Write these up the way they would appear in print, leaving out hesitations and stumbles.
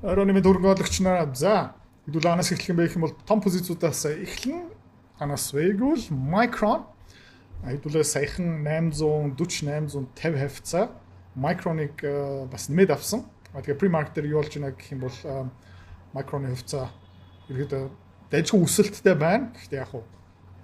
Оройн дөрөнгөлөгч нараа за хэдүүл анаас эхлэх юм байх юм бол том позициудаас эхлэн анаас вэгүүл Micron хэдүүлээ саяхан 840 850 хавцаа Micron-ыг бас нэмээд авсан. Тэгээ pre-market-ээр юу болж байна гэх юм бол Micron-ы хавцаа ерөөдөө дайггүй өсөлттэй байна. Гэхдээ яг хуу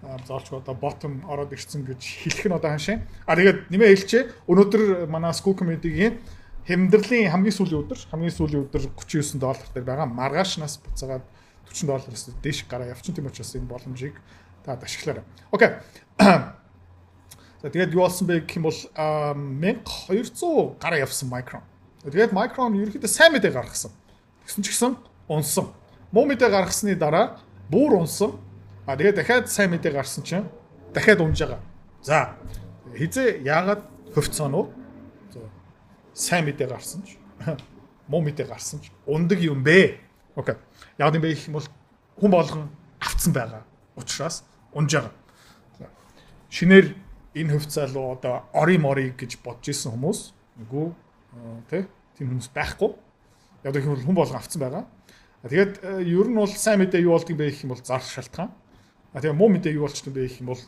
заалч одоо bottom ороод ирсэн гэж хэлэх нь одоо хаашаа. Тэгээд нэмээ хэлчихээ. Өнөөдөр манай School Community-гийн хэмдэрлийн хамгийн сүүлийн өдөр $39 дээр байгаа. Маргаашнаас буцаагаад $40-аас дээш гараа явчихсан тийм учраас энэ боломжийг та ашиглаарай. Окей. За тэгээд юу болсон бэ гэх юм бол 1200 гараа явсан Micron. Тэгээд Micron ерөөхдөө сайн мэдээ гаргасан. Тэгсэн ч гэсэн унсан. Муу мэдээ гаргасны дараа бүр унсан. Тэгээд дахиад сайн мэдээ гарсан чинь дахиад унж байгаа. За хизээ яагаад хөвцөнө? Сайн мэдээ гарсан ч муу мэдээ гарсан ч ундаг юм бэ. Окей. Яг юм бэ гэх юм бол хүн болгон автсан байгаа учраас унж байгаа. Шинээр энэ хөвцөө рүү одоо ори мори гэж бодож исэн хүмүүс үгүй тийм хүмүүс байхгүй. Яг гэх юм бол хүн болгон автсан байгаа. Тэгээд ер нь бол сайн мэдээ юу болдгийг бэ гэх юм бол зарах шалтгаан. Тэгээ муу мэдээ юу болчихсон бэ гэх юм бол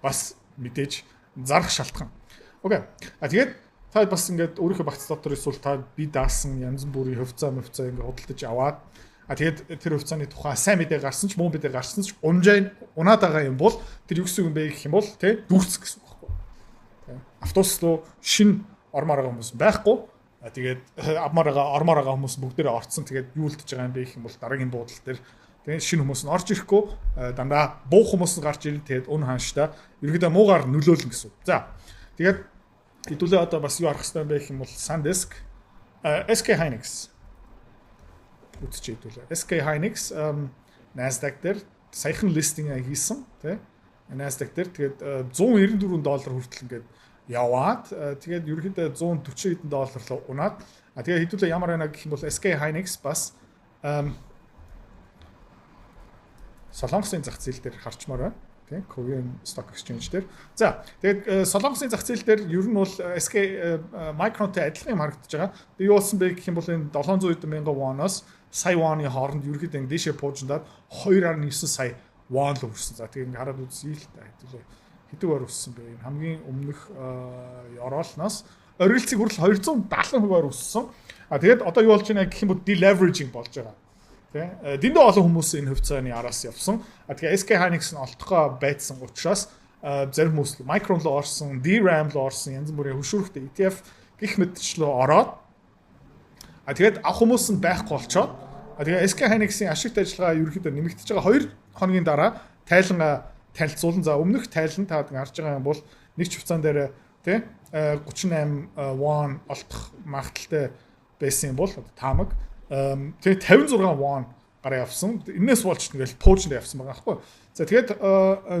бас мэдээж зарах шалтгаан. Окей. Тэгээд та бас ингээд өөрийнхөө багц дотор эсвэл та би даасан янз бүрийн хөвцөө ингээд худалдаж аваад тэгээд тэр хөвцөөний тухай сайн мэдээ гарсан ч муу мэдээ гарсан ч унаад байгаа юм бол тэр юу гэсэн юм бэ гэх юм бол дүүрцэх гэсэн үг байхгүй. Автобус руу шин ормоор байгаа хүмүүс байхгүй. Тэгээд ормоор байгаа хүмүүс бүгдээрээ орцсон. Тэгээд юу үлдэж байгаа юм бэ гэх юм бол дараагийн буудлын дээр тэгээд шинэ хүмүүс нь орж ирэхгүй дандаа буу хүмүүс нь гарч ирээд тэгээд өн хаанштай ерөөдөө муугаар нөлөөлнө гэсэн. За тэгээд хэдүүлээ одоо бас юу арах хэрэгтэй байх юм бол SanDisk, SK Hynix үтчээ хэдүүлээ. SK Hynix Nasdaq дээр саяхан листинг хийсэн тий. Nasdaq дээр тэгээд $194 хүртэл ингээд яваад тэгээд ерөнхийдөө $140 руу унаад тэгээд хэдүүлээ ямар байна гэх юм бол SK Hynix бас Солонгосын зах зээл дээр харчмаар байна. Korean Stock Exchange дээр. За, тэгээд Солонгосын зах зээл дээр ер нь бол SK Micron-тэй адилхан юм харагдаж байгаа. Тэгээ юу болсон бэ гэх юм бол энэ 700,000 won-оос сая won-ы хооронд ерөөхдөө дэшээ пууждаад 2.9 сая won л өрсөн. За, тэгээд хараад үзье л та хэдүүлээ. Хэдүүгээр өссөн бэ? Энэ хамгийн өмнөх оролноос орилцыг хүртэл 270%-аар өссөн. Тэгээд одоо юу болж байна гэх юм бол deleveraging болж байгаа. Дэндээ олон хүмүүс энэ хөвцөөний араас явсан. Тэгээ SK Hynix нь олдохоо байцсан учраас зарим хүмүүс Micron руу орсон, DRAM руу орсон, янз бүрийн хөшүүрхтэй ETF гих мэтчлөө ороод тэгээд авах хүмүүс нь байхгүй болчоод тэгээ SK Hynix-ийн ашигт ажиллагаа ерөөхдөө нэмэгдэж байгаа 2 хоногийн дараа тайлан танилцуулан за өмнөх тайлан таад харж байгаа юм бол нэг ч хугацаан дээр 38 won олдох магадaltaй байсан юм бол таамаг тэгээд 56 won гараа явсан. Энээс болж тэгэл пуужнд явсан байгаа байхгүй. За тэгээд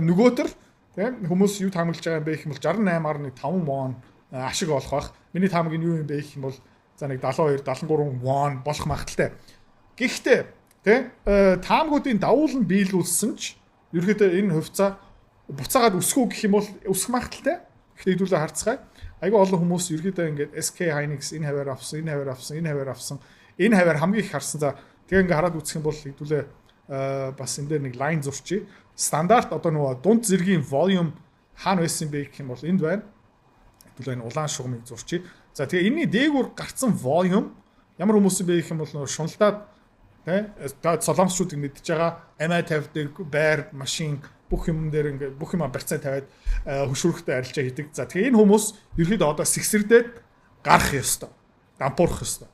нөгөөтөр хүмүүс юу таамаглаж байгаа юм бэ гэх юм бол 68.5 won ашиг олох бах. Миний таамаг нь юу юм бэ гэх юм бол за нэг 72 73 won болох магадaltaй. Гэхдээ таамгуудын давуул нь биелүүлсэн ч ерөөдөө энэ хувьцаа буцаагаад өсгөө гэх юм бол өсөх магадaltaй. Гэхдээ хэдүүлээ харцгаая. Айгүй олон хүмүүс ерөөдөө ингээд SK Hynix энэ хаваар авсан, энэ хаваар авсан, энэ хаваар авсан. Энэ хаваар хамгийн их харсан. За тэгээ ингээ хараад үзэх юм бол хэдүүлээ бас энэ дээр нэг лайн зурчий. Стандарт одоо нөгөө дунд зэргийн volume хаана байсан бэ гэх юм бол энд байна. Хэдүүлээ энэ улаан шугамыг зурчий. За тэгээ энэний дээгүүр гарцсан volume ямар хүмүүс бэ гэх юм бол нөгөө шуналтаад солонгосчууд мэдж байгаа MI 50 дээр байр машин бүх юм дээр ингээ бүх юм барьцаа тавиад хөшүүрхтэй арилжаа хийдэг. За тэгээ энэ хүмүүс ерөөдөө одоо сэгсэрдээд гарах ёстой. Дампуурах ёстой.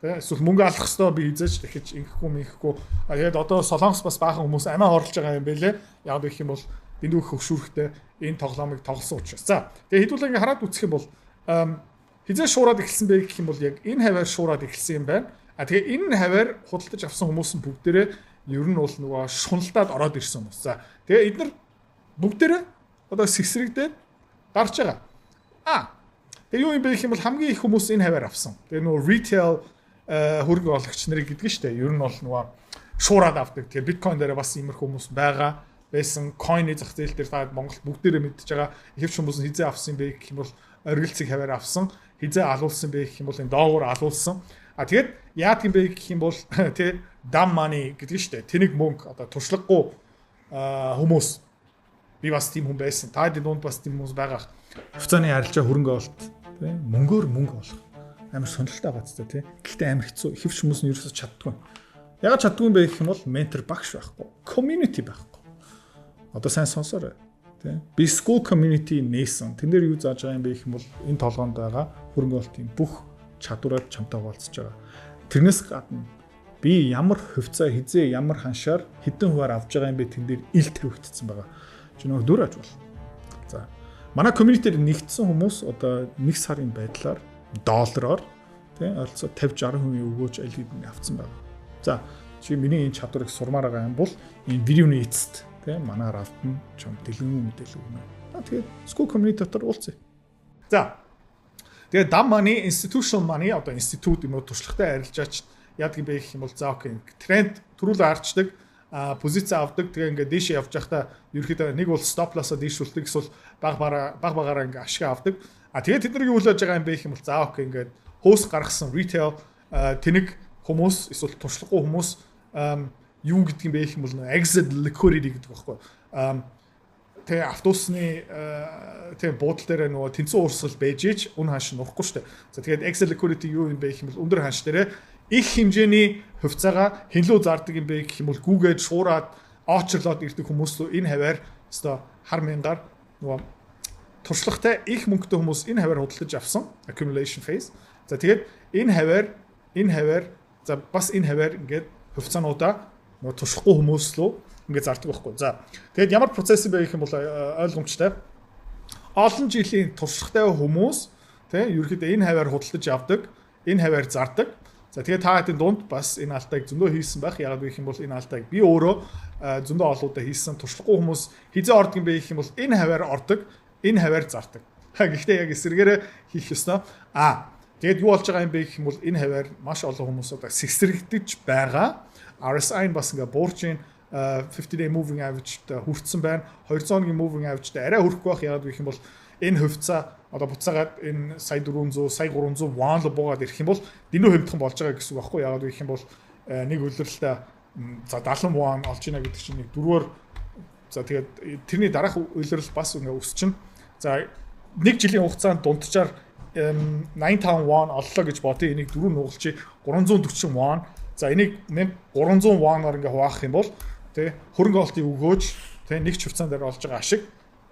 Эсвэл мөнгө алах хэвээр би хизээч дахиж ингэхгүй. Тэгээд одоо солонгос бас баахан хүмүүс амиа хорлож байгаа юм байлээ. Яг гэх юм бол дэндүү хөвшүүрхтэй энэ тоглоомыг тоглосон учраас. За тэгээд хэдүүлээ ингээ хараад үзэх юм бол хизээ шуураад эхэлсэн бэ гэх юм бол яг энэ хаваар шуураад эхэлсэн юм байна. Тэгээ энэ хаваар худалдаж авсан хүмүүс нь бүгдээрээ ер нь бол нөгөө шуналтаад ороод ирсэн хүмүүс. За тэгээ эдгээр бүгдээрээ одоо сэгсрэгдээд гарч байгаа. Тэгээ юу юм бэ гэх юм бол хамгийн их хүмүүс энэ хаваар авсан. Тэгээ нөгөө retail хөрөнгө оруулагч нарыг гэдэг нь шүү дээ. Ер нь бол нөгөө шуураад авдаг. Тэгээ биткойн дээр бас иймэрхүү хүмүүс байгаа. Байсан coin-ы зах зээл дээр та Монгол бүгдээрээ мэдж байгаа. Ихэвч хүмүүс хизээ авсан бэ гэх юм бол оргилцыг хаваар авсан. Хизээ алуулсан бэ гэх юм бол энэ доогуур алуулсан. Тэгээд яад юм бэ гэх юм бол тий dumb money гэдэг нь шүү дээ. Тэнэг мөнгө одоо туршлагагүй хүмүүс би бас тийм хүн байсан. Та дунд бас тийм хүмүүс байгаа. Хуцааны харилцаа хөрөнгө олт тий мөнгөөр мөнгө олох амар сонирхолтой байгаа ч тий. Гэхдээ амар хэцүү. Хэвч хүмүүс нь ерөөсөж чаддгүй. Ягаад чаддгүй юм бэ гэх юм бол ментор багш байхгүй. Community байхгүй. Одоо сайн сонсоорой. Тий. Би school community нээсэн. Тэн дээр юу зааж байгаа юм бэ гэх юм бол энэ толгоонд байгаа хөрөнгө олтын бүх чадвараар чамтай уулзж байгаа. Тэрнээс гадна би ямар хөвцөө хизээ ямар ханшаар хэдэн хуваар авж байгаа юм бэ тэн дээр ил тавигдсан байгаа. Чи нөгөө дүр аж бол. За. Манай community-д нэгдсэн хүмүүс одоо 1 сарын байдлаар доллараар тий ойролцоо 50-60% өгөөж аль хэдийн авцсан байна. За чи миний энэ чадварыг сурмаар байгаа юм бол энэ видеоны эцэст тий манаар автна чам дэлгэн мэдээлэл өгнө. Тэгээд school community дотор уулзъя. За. Тэгээд dumb money, institutional money одоо институт юм уу туршлагатай арилжаач яадаг юм бэ гэх юм бол за окей тренд төрүүлээ харчдаг позиц авдаг тэгээ ингээд дээшээ явж байхдаа ерөөхдөө нэг бол stop loss-а дээшүүлдэг эсвэл баг багаараа ингээд ашиг авдаг. Тэгээд тэд нар юу хүлээж байгаа юм бэ гэх юм бол за окей ингээд хөөс гаргасан retail тэнэг хүмүүс эсвэл туршлагагүй хүмүүс юу гэдэг юм бэ гэх юм бол exit liquidity гэдэг байхгүй. Тэгээ автобусны тэгээ буудлын дээр нөгөө тэнцэн уурсгал байж ич үн ханш нурахгүй шүү дээ. За тэгээд exit liquidity юу юм бэ гэх юм бол өндөр ханш дээр их хэмжээний хувьцаагаа хинлүү зардаг юм бэ гэх юм бол гүүгээд шуураад очрлоод ирдэг хүмүүс лөө энэ хаваар өстой хар мянгаар нөгөө туршлагатай их мөнгөтэй хүмүүс энэ хаваар худалдаж авсан accumulation phase. За тэгээд энэ хаваар за бас энэ хаваар ингээд хувьцаануудаа нөгөө туршлагагүй хүмүүс лөө ингээд зардаг байхгүй. За тэгээд ямар процесс юм бэ гэх юм бол ойлгомжтой. Олон жилийн туршлагатай хүмүүс тийм ерөөхдөө энэ хаваар худалдаж авдаг, энэ хаваар зардаг. За тэгээд та хэдийн дунд бас энэ алдааг зөндөө хийсэн байх. Яагаад гэх юм бол энэ алдааг би өөрөө зөндөө олоудаа хийсэн. Туршлагагүй хүмүүс хизээ ордог юм бэ гэх юм бол энэ хаваар ордог, энэ хаваар зардаг. Гэхдээ яг эсэргээрээ хийх ёстой. Тэгээд юу болж байгаа юм бэ гэх юм бол энэ хаваар маш олон хүмүүс одоо сэгсрэгдэж байгаа. RSI бас ингээ буурч ийн 50-day moving average-д хүрсэн байна. 200 оны moving average-д арай хүрэхгүй байх. Яагаад гэх юм бол энэ хувьцаа одоо буцаагаад энэ сая 400, сая 300 won л буугаад ирэх юм бол дэнүү хэмтхэн болж байгаа гэсэн үг байхгүй. Яагаад гэх юм бол нэг үлрэлтээ за 70 won олж ийнэ гэдэг чинь нэг дөрвөөр за тэгээд тэрний дараах үлрэл бас ингээ өсчин. За нэг жилийн хугацаанд дунджаар 85 won оллоо гэж бодъё. Энийг дөрөв нугалчих 340 won. За энийг 300 won-оор ингээ хуваах юм бол тий хөрөнгө олтыг өгөөж тий нэг ч хувьцаан дээр олж байгаа ашиг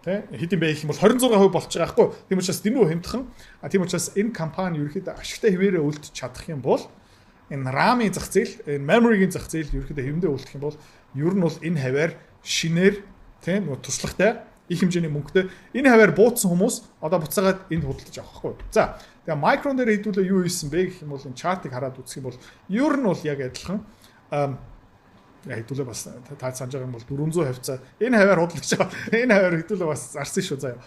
тий хэдин байх юм бол 26% болж байгаа байхгүй. Тийм учраас дэнүү хэмтхэн тийм учраас энэ компани ерөөхдөө ашигтай хэвээрээ үлдчих чадах юм бол энэ RAM-ийн зах зээл, энэ memory-гийн зах зээл ерөөхдөө хэвэндээ үлдэх юм бол ер нь бол энэ хаваар шинээр тий нөгөө туршлагатай их хэмжээний мөнгөтэй энэ хаваар буутсан хүмүүс одоо буцаагаад энд худалдаж авах байхгүй. За тэгээ micron дээр хэдүүлээ юу хийсэн бэ гэх юм бол энэ чартыг хараад үзэх юм бол ер нь бол яг адилхан хэдүүлээ бас та санаж байгаа юм бол 400 хувьцаа энэ хаваар худалдаж аваад энэ хаваар хэдүүлээ бас зарсан шүү заяа.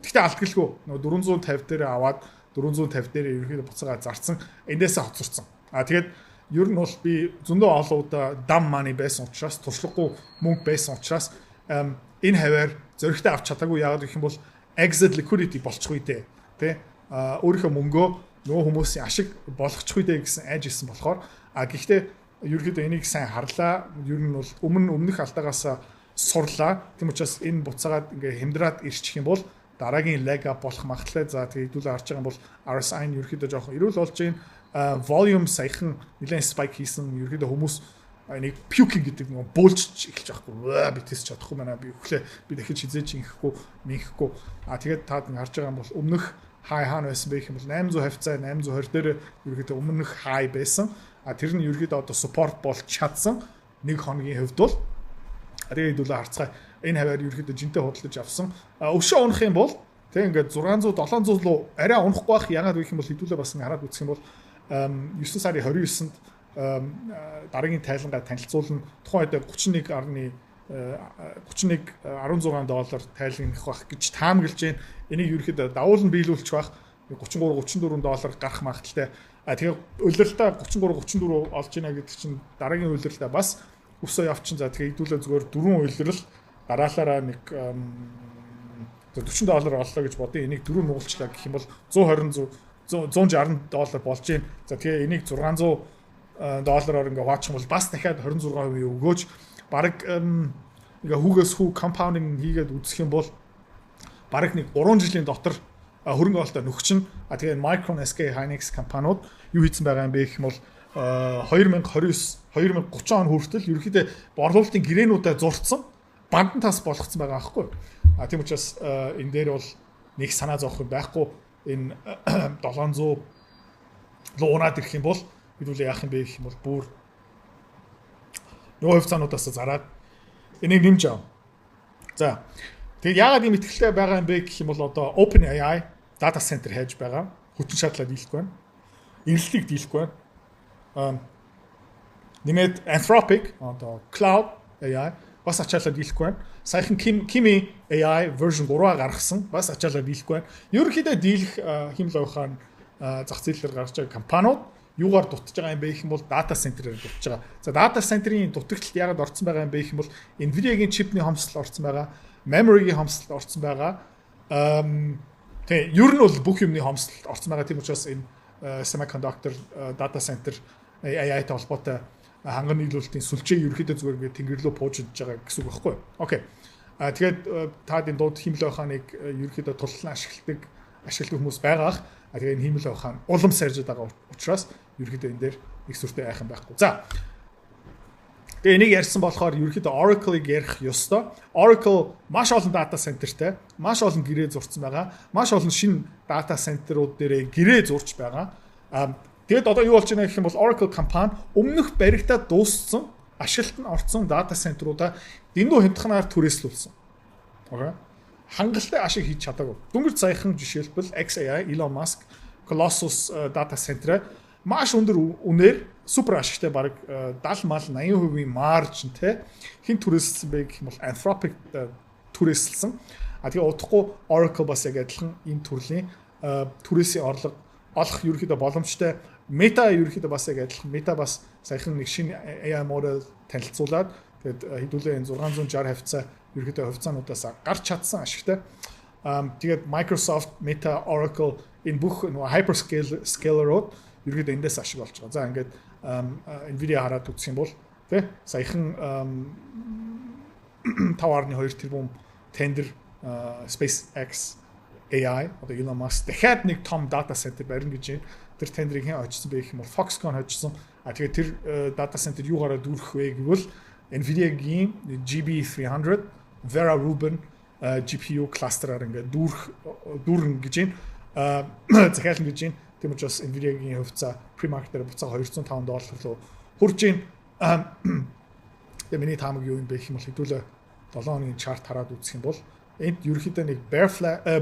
Гэхдээ алдгалгүй нөгөө 450 дээр аваад 450 дээр ерөөхдөө буцаагаад зарсан эндээсээ хоцорсон. Тэгээд ер нь бол би зөндөө олоудаа dumb money байсан учраас туршлагагүй мөнгө байсан учраас энэ хаваар зөрөгтэй авч чадаагүй яагаад гэх юм бол exit liquidity болчихгүй дээ. Тэ өөрийнхөө мөнгөө нөгөө хүмүүсийн ашиг болгочихгүй дээ гэсэн айж ирсэн болохоор гэхдээ ерөөхдөө энийг сайн харлаа. Ер нь бол өмнөх алдаагаас сурлаа. Тийм учраас энэ буцаагаад ингээ хямдраад ирчих юм бол дараагийн leg up болох магадлал. За тэгээд хэдүүлээ харж байгаа юм бол RSI нь ерөөхдөө жоохон ирүүл болж байна. Volume саяхан нэлээд spike хийсэн ерөөхдөө хүмүүс энийг puking гэдэг нэг бөөлж эхэлж байгаа байхгүй. Би тийс чадахгүй байна. Би өглөө би дахиж хизээч инхэхгүй, минхэхгүй. Тэгээд таад харж байгаа юм бол өмнөх high хаана байсан бэ гэх юм бол 800 хавцаа 820 дээр ерөөхдөө өмнөх high байсан. Тэр нь ерөөхдөө одоо support болж чадсан нэг хоногийн хувьд бол тэгээд хэдүүлээ харцгаа энэ хаваар ерөөхдөө жинтэй худалдаж авсан. Өвшөө унах юм бол тэг ингээд 600 700 руу арай унахгүй байх. Ягаад гэх юм бол хэдүүлээ бас хараад үзэх юм бол 9 сарын 29-нд дараагийн тайлангаа танилцуулна. Тухайн үед 16 доллар тайлгнах байх гэж таамаглаж байна. Энийг ерөөхдөө давуулан биелүүлчих байх 33 34 доллар гарах магадaltaй. Тэгээ улирлтаа 33 34 олж ийнэ гэдэг чинь дараагийн улирлтаа бас өсөө явчин. За тэгээ хэдүүлээ зүгээр 4 улирал дараалаараа нэг 40 доллар оллоо гэж бодъё. Энийг 4 нугалчлаа гэх юм бол 120 $160 болж байна. За тэгээ энийг $600 ингээ хаачих юм бол бас дахиад 26% өгөөж баг ингээ хүүгээс хүү компаундинг хийгээд үзэх юм бол баг нэг 3 жилийн дотор хөрөнгө оолтоо нөхчин. Тэгээ Micron, SK Hynix компаниуд юу хийсэн байгаа юм бэ гэх юм бол 2029 2030 он хүртэл ерөнхийдөө борлуулалтын гэрээнүүдээ зурцсан бандан тас болгоцсон байгаа аахгүй. Тийм учраас энэ дээр бол нэг санаа зовох юм байхгүй. Энэ 700 луунаад ирэх юм бол хэдүүл яах юм бэ гэх юм бол бүр нөгөө хувьцаануудаас зараад энийг нэмж аав. За тэгээд яагаад ийм ихтэй байгаа юм бэ гэх юм бол одоо OpenAI data center хийж байгаа. Хүчин шаардлага дийлэхгүй байна. Эрэлтийг дийлэхгүй байна. Нэмээд Anthropic одоо Cloud AI бас ачаалал дийлэхгүй байна. Саяхан Kimi AI version 3-аа гаргасан бас ачаалал дийлэхгүй байна. Ерөнхийдөө дийлэх хэмэл ухаан зах зээлээр гарч байгаа компаниуд юугаар дутж байгаа юм бэ гэх юм бол data center-ээр дутж байгаа. За data center-ийн дутагдлалд яагаад орсон байгаа юм бэ гэх юм бол Nvidia-гийн чипний хомсдол орсон байгаа, memory-гийн хомсдол орсон байгаа. Тэгээ ер нь бол бүх юмны хомсдол орсон байгаа. Тийм учраас энэ semiconductor data center AI-тай холбоотой ханган нийлүүлэлтийн сүлжээг ерөөхдөө зүгээр ингээд тэнгэрлөө пуужж байгаа гэсэн үг байхгүй юу? Окей. Тэгээд таад энэ дууд химэл ухааныг ерөөхдөө тултлан ашигладаг хүмүүс байгаах. Тэгээд энэ химэл ухаан улам саржиж байгаа учраас ерөөхдөө энэ дээр их сүртэй айхан байхгүй. За. Тэгээ энийг ярьсан болохоор ерөөхдөө Oracle-ыг ярих ёстой. Oracle маш олон data center-тэй, маш олон гэрээ зурцсан байгаа. Маш олон шинэ data center-ууд дээрээ гэрээ зурж байгаа. Тэгэд одоо юу болж байна гэх юм бол Oracle компани өмнөх баригтаа дууссан, ашиглалт нь орцсон data center-уудаа дэндүү хямдханаар түрээслүүлсэн. Окей. Хангалттай ашиг хийж чадаагүй. Дөнгөж саяхан жишээлбэл XAI, Elon Musk, Colossus data center маш өндөр үнээр супер ашигтай баг 70 мал 80% маржинтэй хин түрээсэлсэн бэ гэх юм бол Anthropic түрээсэлсэн. Тэгээ удахгүй Oracle бас яг адилхан энэ төрлийн түрээсийн орлого олох ерөөхдөө боломжтой. Meta ерөөхдөө бас яг адилхан. Meta бас саяхан нэг шинэ AI model танилцуулаад тэгээд хэдүүлээ энэ 660 хавцаа ерөөхдөө хувьцаануудаас гарч чадсан ашигтай. Тэгээд Microsoft, Meta, Oracle энэ бүх нөгөө hyperscaler-ууд ерөөхдөө эндээс ашиг болж байгаа. За ингээд Nvidia хараад үзэх юм бол тий саяхан 5.2 тэрбум тендер SpaceX AI одоо Elon Musk дахиад нэг том data center барина гэж байна. Тэр тендерийг хэн очсон бэ гэх юм бол Foxconn очсон. Тэгээд тэр data center юугаараа дүүрэх вэ гэвэл Nvidia-гийн GB300 Vera Rubin GPU cluster-аар ингээд дүүрэн гэж байна. Захиална гэж байна. Тийм учраас Nvidia-гийн хувьцаа pre-market-ээр буцаа $205 руу хурж байна. Тэгээ миний таамаг юу юм бэ гэх юм бол хэдүүлээ 7 хоногийн chart хараад үзэх юм бол энд ерөөхдөө нэг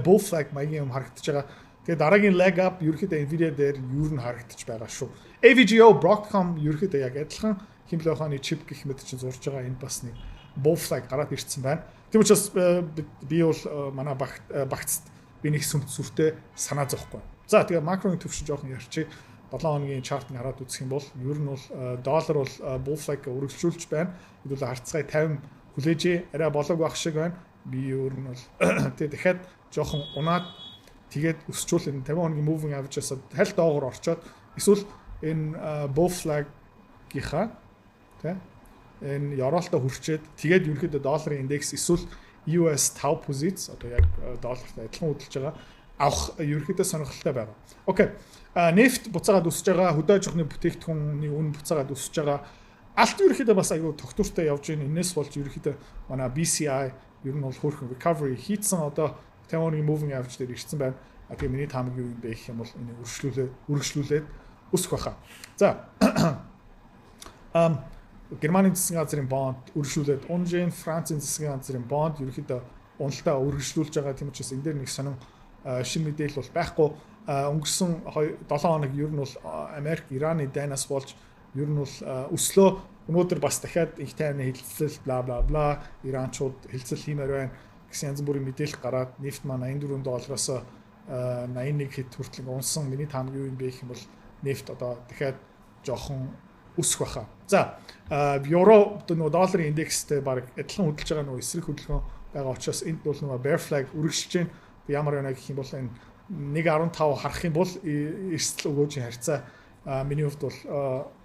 bull flag маягийн юм харагдаж байгаа. Тэгээ дараагийн leg up ерөөхдөө Nvidia дээр юу нь харагдаж байгаа шүү. AVGO Broadcom ерөөхдөө яг адилхан химлээ ухааны чип гэх мэт чинь зурж байгаа. Энд бас нэг bull flag гараад ирсэн байна. Тийм учраас би бол манай багцд би нэг сүртэй санаа зовхгүй. За тэгээ макроны төвшин жоохон ярьчих. 7 хоногийн chart-ыг хараад үзэх юм бол ер нь бол доллар бол bull flag үргэлжлүүлж байна. Хэдүүл харцгай 50 хүлээж арай болоог байх шиг байна. Би өөр нь бол тэгээ дахиад жоохон унаад тэгээд өсчүүл энэ 50 хоногийн moving average-аас хальт доогоор орчоод эсвэл энэ bull flag-гийнхаа тэ энэ яроолтоо хүрчээд тэгээд ерөнхийдөө долларын индекс эсвэл US 5 позиц одоо яг доллартай адилхан хөдөлж байгаа авах ерөнхийдөө сонирхолтой байгаа. Окей. Нефт буцаагаад өсөж байгаа, хөдөө аж ахуйн бүтээгдэхүүний үн буцаагаад өсөж байгаа. Алт ерөнхийдөө бас аюу тогтвортой явж байна. Энээс болж ерөнхийдөө манай BCI ер нь бол хөөрхөн recovery хийцэн одоо 50 хоногийн moving average дээр ирсэн байна. Тэгээ миний таамаг юу юм бэ гэх юм бол энийг үргэлжлүүлээд өсөх байхаа. За. Германы засгийн газрын бонд үргэлжлүүлээд унжин, Францын засгийн газрын бонд ерөнхийдөө уналтаа үргэлжлүүлж байгаа. Тийм учраас энэ дээр нэг сонин шинэ мэдээлэл бол байхгүй. Өнгөрсөн 7 хоног ер нь бол Америк Ираны дайнаас болж ер нь бол өслөө. Өнөөдөр бас дахиад их тайвны хилцэл бла бла бла иранчууд хилцэл хиймээр байна гэсэн янз бүрийн мэдээлэл гараад нефт маань $84-оос 81 хэд хүртэл унсан. Миний таамаг юу юм бэ гэх юм бол нефт одоо дахиад жоохон өсөх байхаа. За евро нөгөө долларын индекстэй баг адилхан хөдөлж байгаа нөгөө эсрэг хөдөлгөөн байгаа учраас энд бол нөгөө bear flag үргэлжлэж байна. Ямар байна гэх юм бол энэ 1.15 харах юм бол эрсдэл өгөөжийн харьцаа миний хувьд бол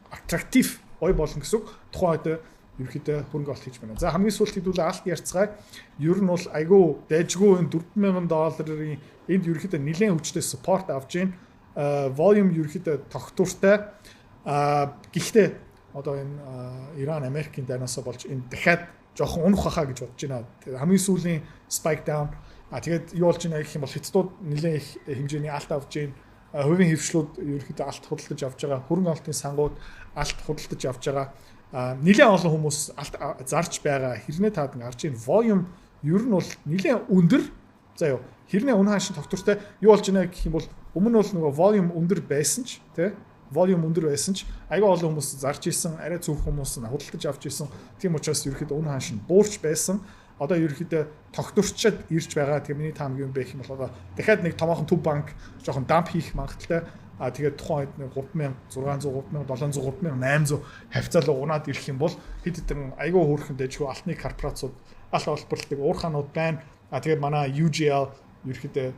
attractive ой болно гэсэн үг. Тухайн үед ерөөхдөө хөрөнгө олт хийж байна. За хамгийн сүүлд хэдүүлээ алт ярьцгаая. Ер нь бол айгүй дайжгүй энэ $4,000-ийн энд ерөөхдөө нэлээд хүчтэй support авч ийн. Volume ерөөхдөө тогтвортой. Гэхдээ одоо энэ Иран Америкийн дайнасаа болж энэ дахиад жоохон унах хаа гэж бодож байна. Хамгийн сүүлийн spike down. Тэгээд юу болж байна гэх юм бол хятадууд нэлээд их хэмжээний алт авч ийн. Хувийн хөвшлүүд ерөөхдөө алт худалдаж авч байгаа. Хөрөнгө олтын сангууд алт худалдаж авч байгаа. Нэлээд олон хүмүүс алт зарж байгаа. Хэрнээ таад гарч ийн volume ер нь бол нэлээд өндөр. За юу хэрнээ үнэ хаашин тогтвортой юу болж байна гэх юм бол өмнө бол нөгөө volume өндөр байсан ч тий volume өндөр байсан ч айгүй олон хүмүүс зарж исэн, арай зөв хүмүүс нь худалдаж авч исэн. Тийм учраас ерөөхдөө үнэ хаашин буурч байсан. Одоо ерөөхдөө тогтворчод ирж байгаа. Тэгээ миний таамаг юм бэ гэх юм бол одоо дахиад нэг томоохон төв банк жоохон дамп хийх магадлалтай. Тэгээд тухайн үед 3600, 3700, 3800 хавцаалуу унаад ирэх юм бол хэд хэдэн айгүй хөөрхөн дэжгүй алтны корпорациуд алт олборлолтыг уурхаанууд байна. Тэгээд манай UGL ерөөхдөө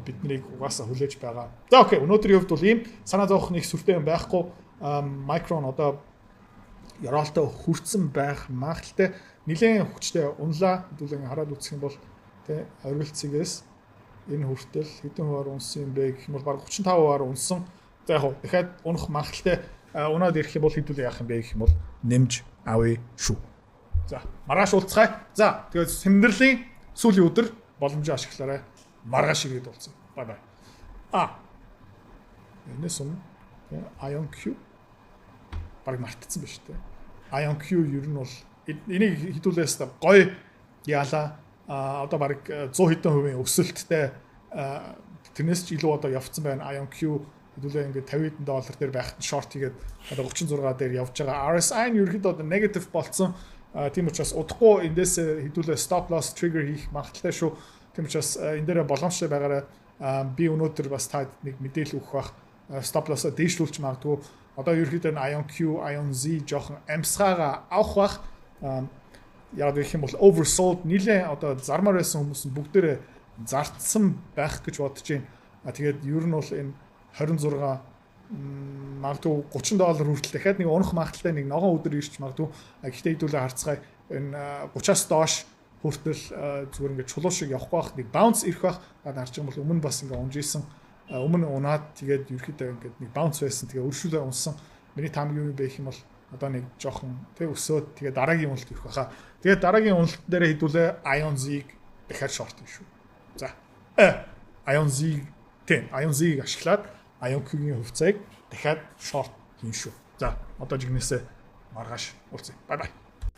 биднийг угаасаа хүлээж байгаа. За окей, өнөөдрийн хувьд бол ийм санаа зовох нэг сүртэй юм байхгүй. Micron одоо яраалтаа хүрсэн байх магадaltaй нэлээд хүчтэй унлаа. Хэдүүлэн хараад үзэх юм бол тэ оргилцгээс энэ хүртэл хэдэн хувиар унсан юм бэ гэх юм бол баг 35% унсан. За яг дахиад унах магадaltaй унаад ирэх юм бол хэдүүл яах юм бэ гэх юм бол нэмж авъя шүү. За маргааш уулзцгаая. За тэгээд Сэмнэрлийн сүүлийн өдөр боломжоо ашиглаарай. Маргааш ирээд уулзъя. Бай бай. Энэс юм IonQ баг мартцсан ба шүү дээ. IonQ ер нь бол энийг хэдүүлээс гоё яалаа. Одоо баг 100 хэдэн хувийн өсөлттэй тэрнээс ч илүү одоо явцсан байна. IonQ хэдүүлээ ингээд $50 дээр байхад short хийгээд одоо 36 дээр явж байгаа. RSI нь ерөөхдөө одоо negative болцсон. Тийм учраас удахгүй эндээс хэдүүлээ stop loss trigger хийх магадaltaй шүү. Тийм учраас энэ дээр боломжтой байгаарай. Би өнөөдөр бас таад нэг мэдээлэл өгөх бах. Stop loss-а дээшлүүлж магадгүй. Одоо ерөөхдөө IonQ, IonZ жоохон амсгаагаа авах бах. Яг гэх юм бол oversold нилээ одоо зармаар байсан хүмүүс нь бүгдээрээ зартсан байх гэж бодож байна. Тэгээд ер нь бол энэ 26 магадгүй $30 хүртэл дахиад нэг унах магадaltaй нэг ногоон өдөр ирч магадгүй. Гэхдээ хэдүүлээ харцгаая энэ 30-аас доош хүртэл зүгээр ингээд чулуу шиг явах байх нэг bounce ирэх байх. Харж байгаа бол өмнө бас ингээд унж исэн. Өмнө унаад тэгээд ерөөхдөө ингээд нэг bounce байсан. Тэгээд өршүүлээ унсан. Миний таамаг юу юм бэ гэх юм бол одоо нэг жоохон тэг өсөөд тэгээд дараагийн уналт ирэх байхаа. Тэгээд дараагийн уналт дээр хэдүүлээ IonZ-г дахиад short хийх шүү. За. IonZ-г ашиглаад IonQ-гийн хувьцааг дахиад short хийн шүү. За, одоо жигнэсээ маргааш уулзъя. Бай бай.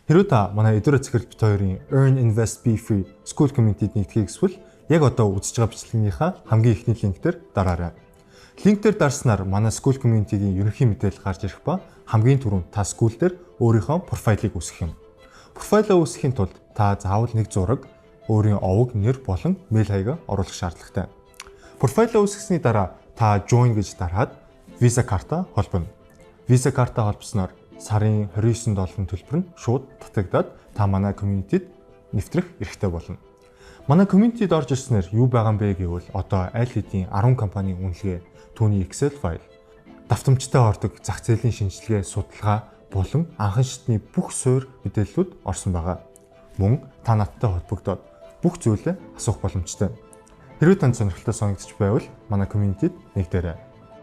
Хэрвээ та манай Эдүрэ Цэцэрлэг бит хоёрын Earn Invest Be Free School Community-д нэгдэхийг хүсвэл яг одоо үзэж байгаа бичлэгийнхаа хамгийн ихний линк дээр дараарай. Линк дээр дарснаар манай School Community-гийн ерөнхий мэдээлэл гарч ирэх ба хамгийн түрүүнд та school дээр өөрийнхөө профайлыг үүсгэх юм. Профайлаа үүсгэхийн тулд та заавал нэг зураг, өөрийн овог, нэр болон мэйл хаягаа оруулах шаардлагатай. Профайлаа үүсгэсний дараа та join гэж дараад Visa карта холбоно. Visa карта холбосноор сарын $29 төлбөр нь шууд татагдаад та манай community-д нэвтрэх эрхтэй болно. Манай community-д орж ирснээр юу байгаа юм бэ гэвэл одоо аль хэдийн 10 компанийн үнэлгээ, түүний Excel файл, давтамжтай ордог зах зээлийн шинжилгээ, судалгаа болон анхан шатны бүх суурь мэдээллүүд орсон байгаа. Мөн та надтай холбогдоод бүх зүйлээ асуух боломжтой. Хэрвээ танд сонирхолтой санагдчих байвал манай community-д нэгдээрэй.